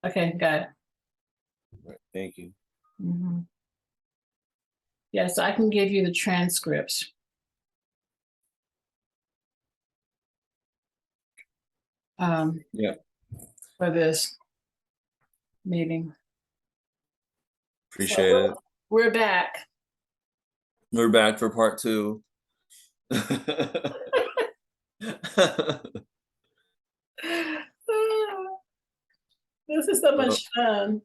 Okay, got it. Right, thank you. Mhm. Yes, I can give you the transcripts. Yeah, For this meeting. So appreciate it. we're back. We're back for part two. This is so much fun.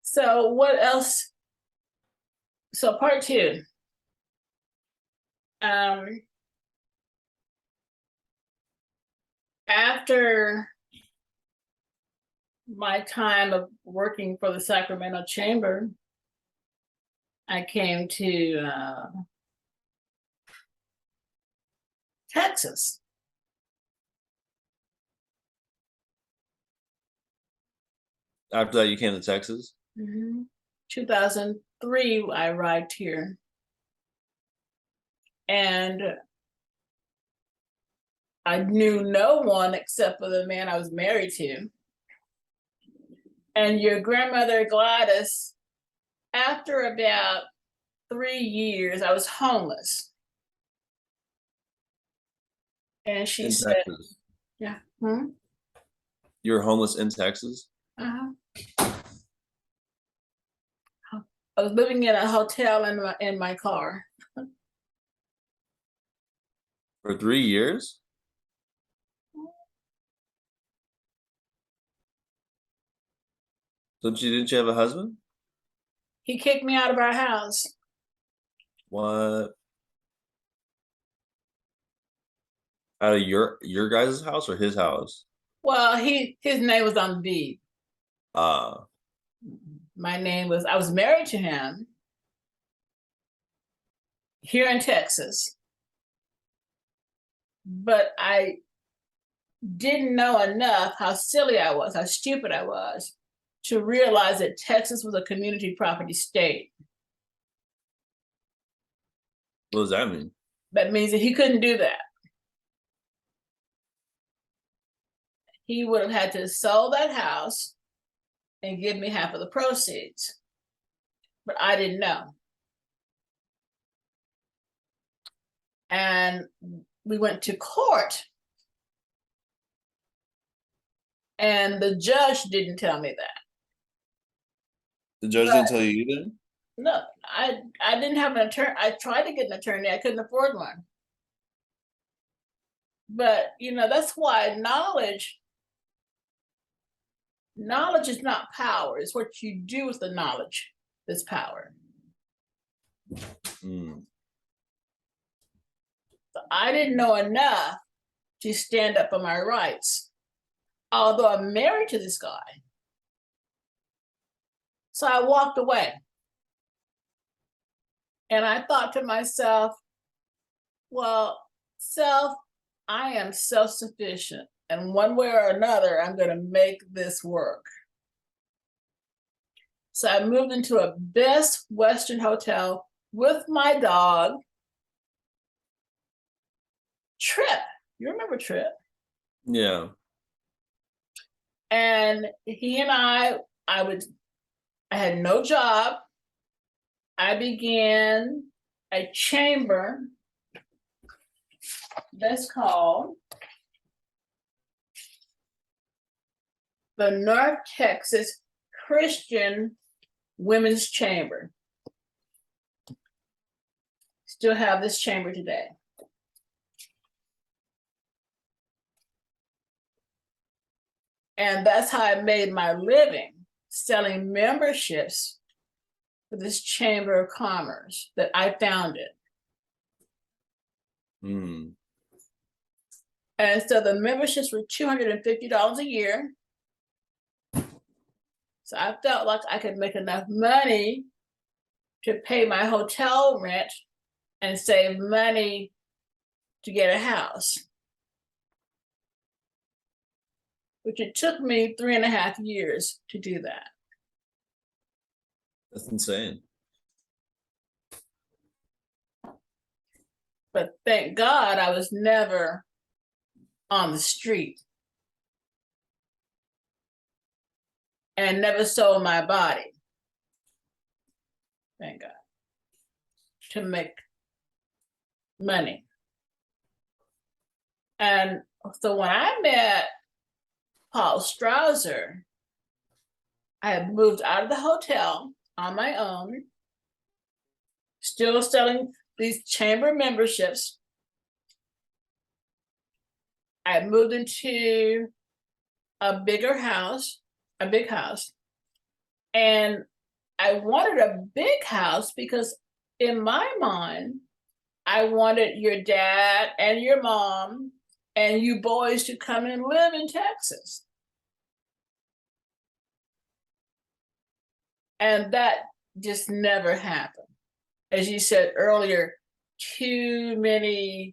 So what else? So part two. After my time of working for the Sacramento Chamber, I came to Texas. After that, you came to Texas? 2003, I arrived here. And I knew no one except for the man I was married to. And your grandmother Gladys, after about 3 years, I was homeless. And she In said, Texas. yeah. You were homeless in Texas? I was living in a hotel in my car. For 3 years? Didn't you have a husband? He kicked me out of our house. What? Out of your guys' house or his house? Well, his name was on the deed. Uh I was married to him here in Texas. But I didn't know enough how silly I was, how stupid I was, to realize that Texas was a community property state. what does that mean? That means that he couldn't do that. He would have had to sell that house and give me half of the proceeds. But I didn't know. And we went to court. And the judge didn't tell me that. The judge didn't tell you either? No, I didn't have an attorney. I tried to get an attorney. I couldn't afford one. But that's why knowledge is not power. It's what you do with the knowledge that's power. Mm. So I didn't know enough to stand up for my rights, although I'm married to this guy. So I walked away. And I thought to myself, well, I am self-sufficient. And one way or another, I'm going to make this work. So I moved into a Best Western hotel with my dog, Trip. You remember Trip? Yeah. And he and I had no job. I began a chamber that's called the North Texas Christian Women's Chamber. Still have this chamber today. And that's how I made my living, selling memberships for this Chamber of Commerce that I founded. Mm. And so the memberships were $250 a year. So I felt like I could make enough money to pay my hotel rent and save money to get a house, which it took me 3.5 years to do that. That's insane. But thank God I was never on the street. and never sold my body. Thank God. To make money. And so when I met Paul Strouser, I had moved out of the hotel on my own, still selling these chamber memberships. I moved into a big house, and I wanted a big house because in my mind, I wanted your dad and your mom and you boys to come and live in Texas. And that just never happened. As you said earlier, there's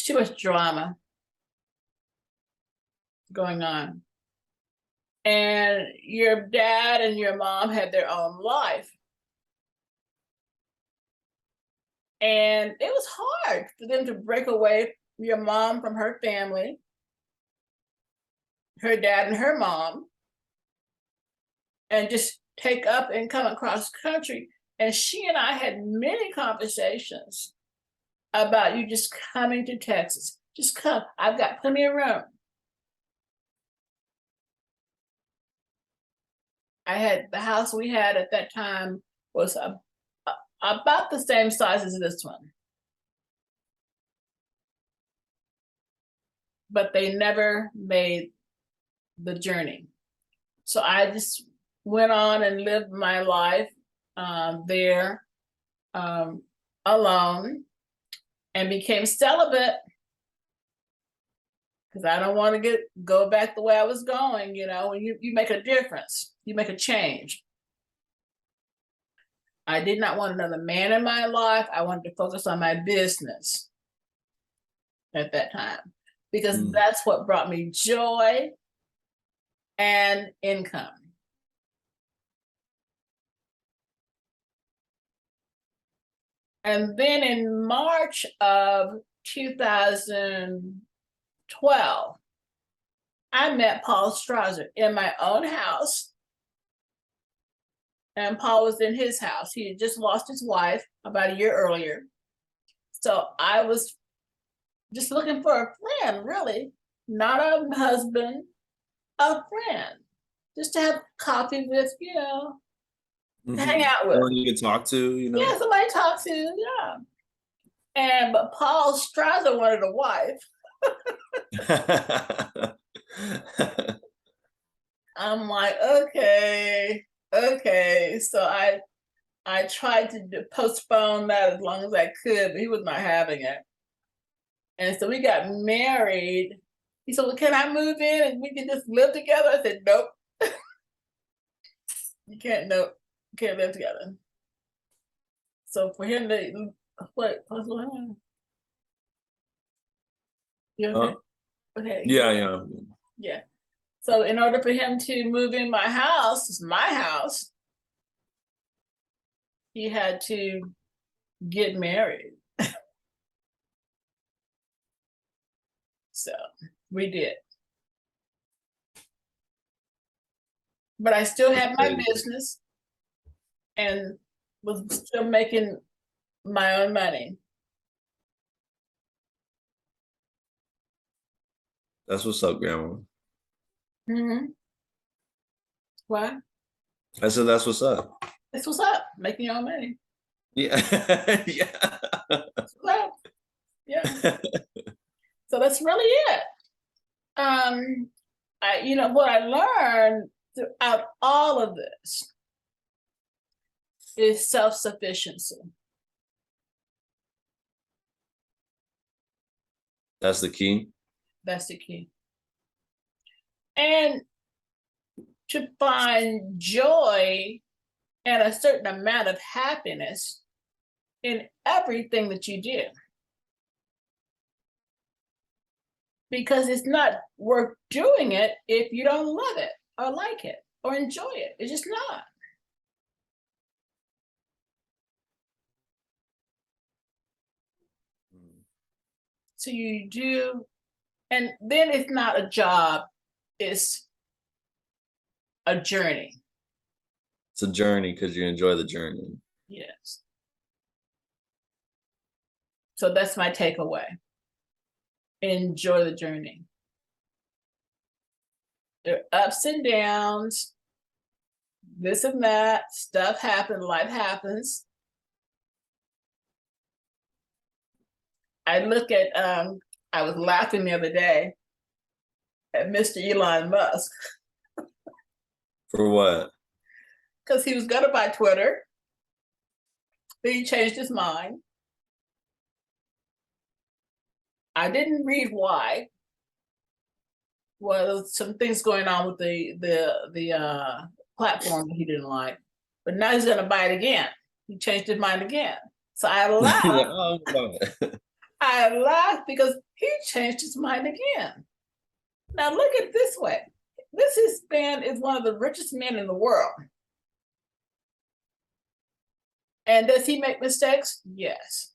too much drama going on. And your dad and your mom had their own life. And it was hard for them to break away your mom from her family, her dad and her mom, and just take up and come across country. And she and I had many conversations about you just coming to Texas. Just come, I've got plenty of room. The house we had at that time was about the same size as this one. But they never made the journey. So I just went on and lived my life there alone and became celibate because I don't want to go back the way I was going. You know, when you make a difference, you make a change. I did not want another man in my life. I wanted to focus on my business at that time because that's what brought me joy and income. And then in March of 2012, I met Paul Strouser in my own house. And Paul was in his house. He had just lost his wife about a year earlier. So I was just looking for a friend, really, not a husband, a friend, just to have coffee with, you know, to hang out with. Someone you can talk to, you know? Yeah, somebody to talk to, yeah. But Paul Strouser wanted a wife. I'm like, okay. So I tried to postpone that as long as I could, but he was not having it. And so we got married. He said, well, can I move in and we can just live together? I said, nope. You can't live together. So for him to, what's going on? You okay? Okay. Yeah. So in order for him to move in my house, it's my house, he had to get married. So we did. But I still had my business and was still making my own money. That's what's up, Grandma. What? I said that's what's up. That's what's up, making your own money. Yeah. Yeah. Well, yeah. So that's really it. What I learned throughout all of this is self-sufficiency. That's the key. That's the key. And to find joy and a certain amount of happiness in everything that you do. Because it's not worth doing it if you don't love it or like it or enjoy it. It's just not. So you do, and then it's not a job, it's a journey. It's a journey because you enjoy the journey. Yes. So that's my takeaway. Enjoy the journey. There are ups and downs, this and that, stuff happens, life happens. I look at, I was laughing the other day at Mr. Elon Musk For what? because he was going to buy Twitter. Then he changed his mind. I didn't read why. Well, some things going on with the platform that he didn't like, but now he's going to buy it again. He changed his mind again. So I laughed. Oh, I laughed because he changed his mind again. Now look at it this way. This man is one of the richest men in the world. And does he make mistakes? Yes.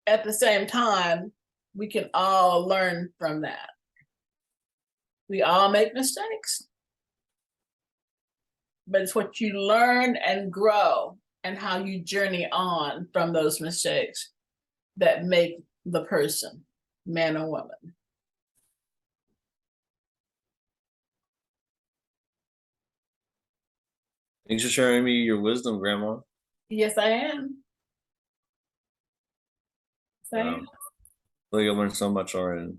At the same time, we can all learn from that. We all make mistakes. But it's what you learn and grow and how you journey on from those mistakes that make the person, man or woman. Thanks for sharing me your wisdom, Grandma. Yes, I am. Yes, I Wow. am. I think I learned so much already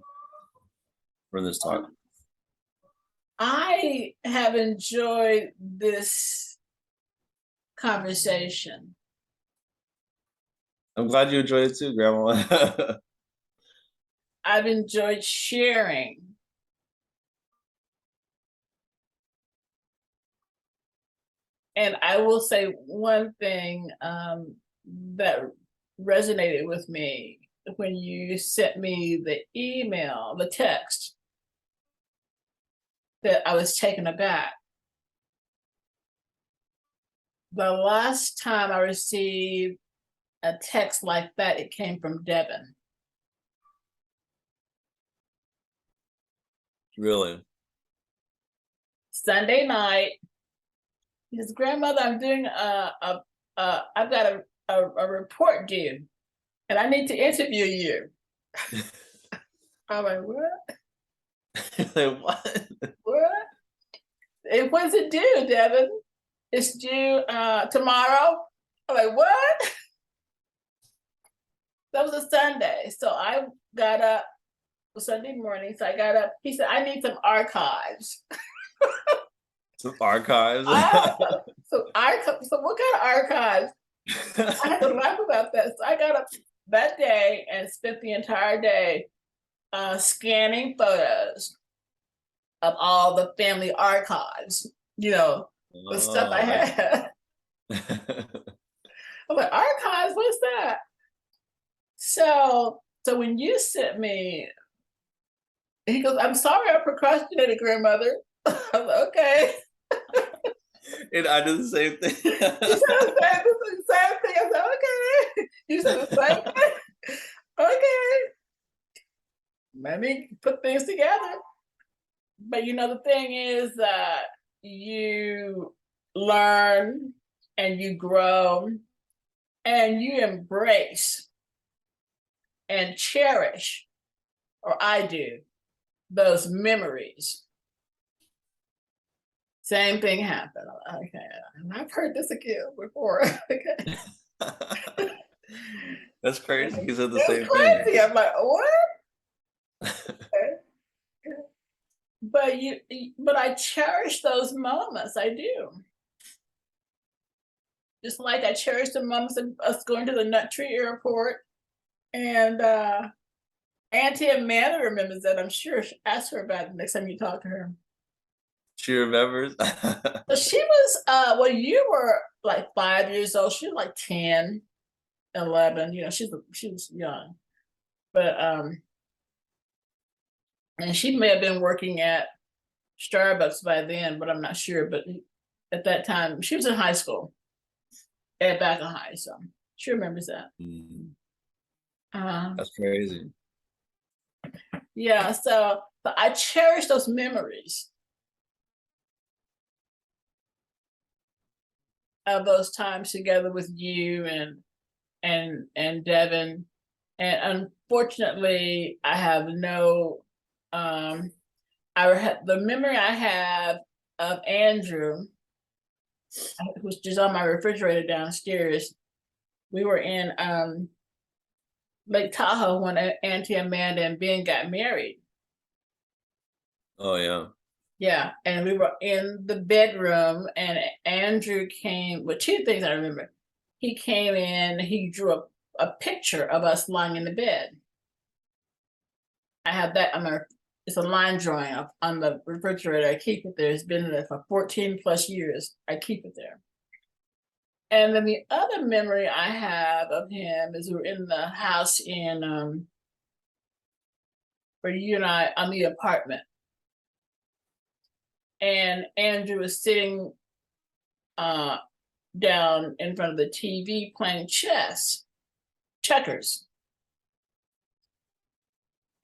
from this talk. I have enjoyed this conversation. I'm glad you enjoyed it too, Grandma. I've enjoyed sharing. And I will say one thing that resonated with me when you sent me the email, the text, that I was taken aback. The last time I received a text like that, it came from Devin. Really? Sunday night, his grandmother, I'm doing I've got a report due, and I need to interview you. I'm like, what? Like, what? What? And when's it due, Devin? It's due tomorrow. I'm like, what? That was a Sunday. So I got up Sunday morning. So I got up. He said, I need some archives. Some archives. So what kind of archives? I had to laugh about that. So I got up that day and spent the entire day scanning photos of all the family archives, the stuff I had. I'm like, archives, what's that? So when you sent me, he goes, I'm sorry I procrastinated, grandmother. I was like, okay. And I did the same thing. You said the same thing. I said, okay. You said the same thing. Okay. Let me put things together. But the thing is that you learn and you grow and you embrace and cherish, or I do, those memories. Same thing happened. Okay, and I've heard this again before. Okay. That's crazy. You said the It's same crazy. thing. I'm like, what? But I cherish those moments. I do. Just like I cherish the moments of us going to the Nut Tree Airport, and Auntie Amanda remembers that. I'm sure. Ask her about it next time you talk to her. She remembers. So she was when you were like 5 years old. She was like 10, 11. She was young, but and she may have been working at Starbucks by then, but I'm not sure. But at that time, she was in high school, back in high, so she remembers that. That's crazy. Yeah, so but I cherish those memories of those times together with you and Devin. And unfortunately, I have no the memory I have of Andrew, which is on my refrigerator downstairs. We were in Lake Tahoe when Auntie Amanda and Ben got married. Oh yeah. Yeah, and we were in the bedroom, and Andrew came with two things I remember. He came in, he drew a picture of us lying in the bed. I have that on my, it's a line drawing up on the refrigerator. I keep it there. It's been there for 14 plus years. I keep it there. And then the other memory I have of him is we were in the house in where you and I on the apartment. And Andrew was sitting down in front of the TV playing checkers.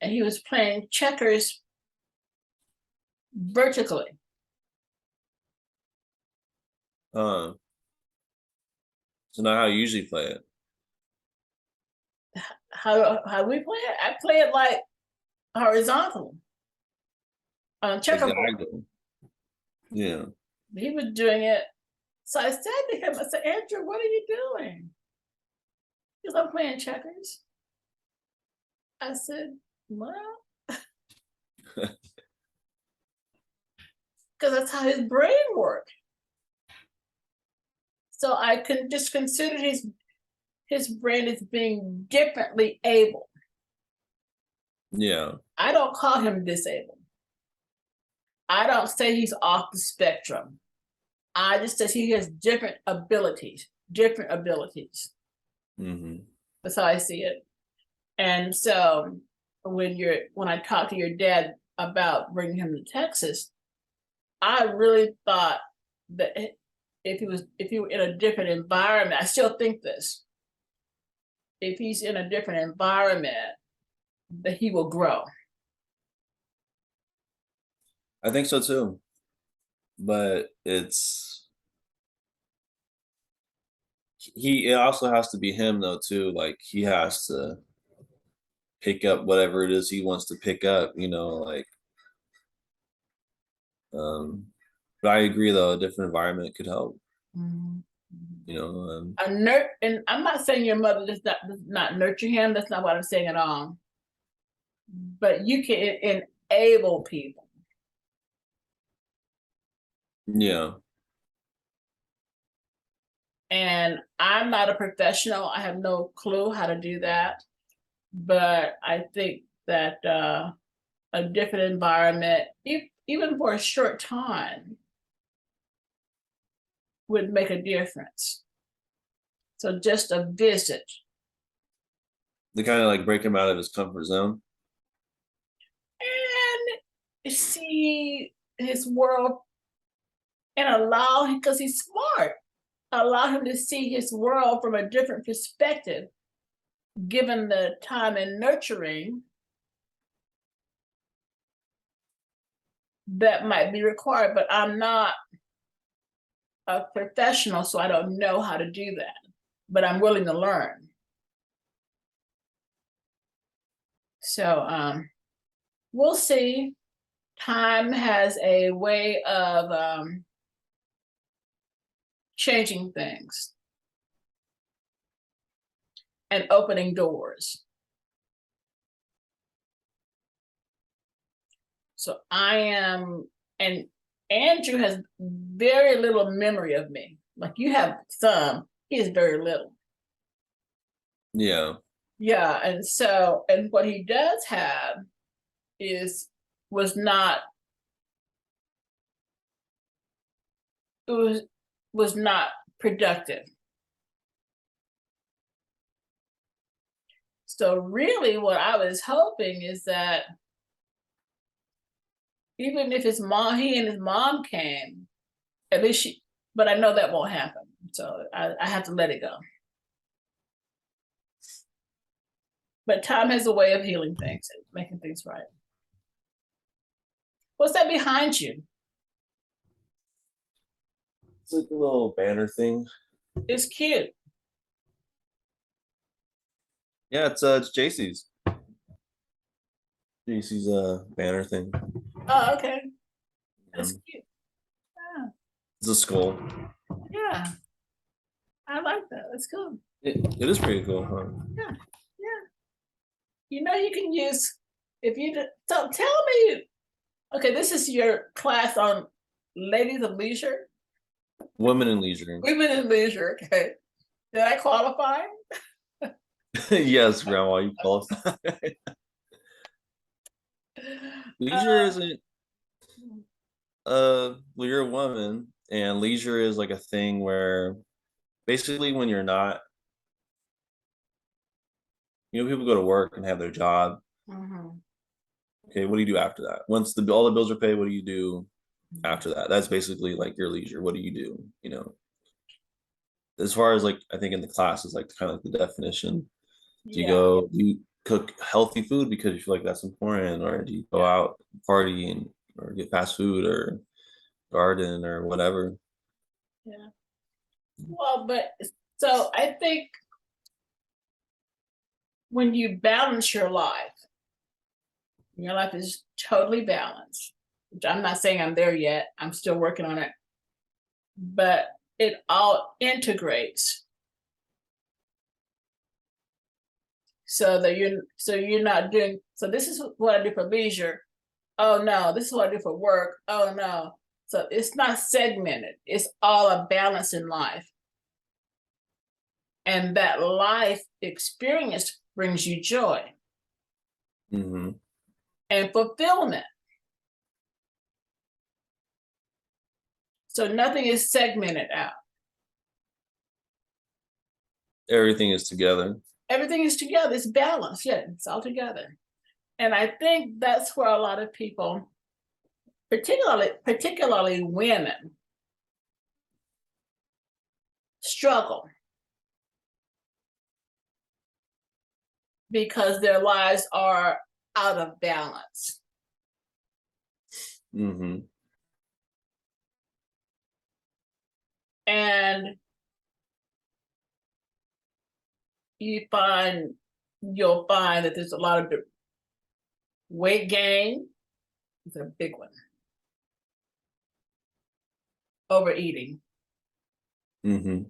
And he was playing checkers vertically. So not how you usually play it. How we play it? I play it like horizontal on a checkerboard. Diagonal. Yeah. He was doing it. So I said to him, I said, Andrew, what are you doing? He goes, I'm playing checkers. I said, well, because that's how his brain worked. So I can just consider his brain as being differently able. Yeah. I don't call him disabled. I don't say he's off the spectrum. I just say he has different abilities. Mm-hmm. That's how I see it. And so when I talked to your dad about bringing him to Texas, I really thought that if he were in a different environment, I still think this. If he's in a different environment, that he will grow. I think so too. But it also has to be him though too. Like he has to pick up whatever it is he wants to pick up, like but I agree though, a different environment could help. Mm-hmm. And I'm not saying your mother does not nurture him. That's not what I'm saying at all. But you can enable people. yeah. And I'm not a professional. I have no clue how to do that. But I think that a different environment, even for a short time, would make a difference. So just a visit. They kind of like break him out of his comfort zone. And see his world and allow him, because he's smart, allow him to see his world from a different perspective, given the time and nurturing that might be required. But I'm not a professional, so I don't know how to do that, but I'm willing to learn. So we'll see. Time has a way of changing things and opening doors. So I am, and Andrew has very little memory of me. Like you have some, he has very little. Yeah. Yeah, and what he does have was not productive. So really what I was hoping is that even if he and his mom came, at least but I know that won't happen. So I have to let it go. But time has a way of healing things and making things right. What's that behind you? It's like a little banner thing. It's cute. Yeah, it's JC's. JC's banner thing. Oh, okay. That's Um, cute. it's a skull. Yeah, I like that. That's cool. It is pretty cool, huh? Yeah, yeah. You know, you can use if you so tell me. Okay, this is your class on ladies of leisure, Women in leisure. women in leisure. Okay, did I qualify? Yes, grandma, you qualify. Leisure isn't well, you're a woman, and leisure is like a thing where basically when you're not, people go to work and have their job. Mhm. Okay, what do you do after that? Once all the bills are paid, what do you do after that? That's basically like your leisure. What do you do? As far as like I think in the class is like kind of like the definition. Do you Yeah, go do you cook healthy food because you feel like that's important, or do you go yeah, out party and or get fast food or garden or whatever? yeah. Well, but so I think when you balance your life is totally balanced. Which I'm not saying I'm there yet. I'm still working on it, but it all integrates so you're not doing so this is what I do for leisure. Oh no, this is what I do for work. Oh no. So it's not segmented. It's all a balance in life. And that life experience brings you joy Hmm. and fulfillment. So nothing is segmented out. Everything is together. Everything is together. It's balanced. Yeah, it's all together. And I think that's where a lot of people, particularly women, struggle because their lives are out of balance. Hmm. And you'll find that there's a lot of weight gain. It's a big one. Overeating Hmm.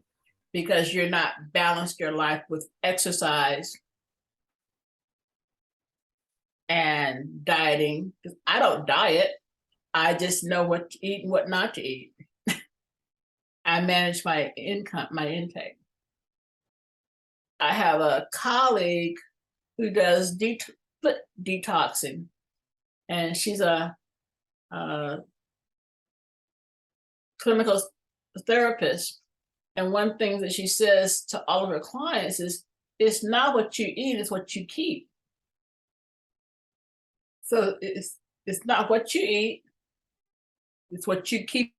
because you're not balanced your life with exercise and dieting. I don't diet. I just know what to eat and what not to eat. I manage my income, my intake. I have a colleague who does detoxing, and she's a clinical therapist. And one thing that she says to all of her clients is, "It's not what you eat; it's what you keep." So it's not what you eat; it's what you keep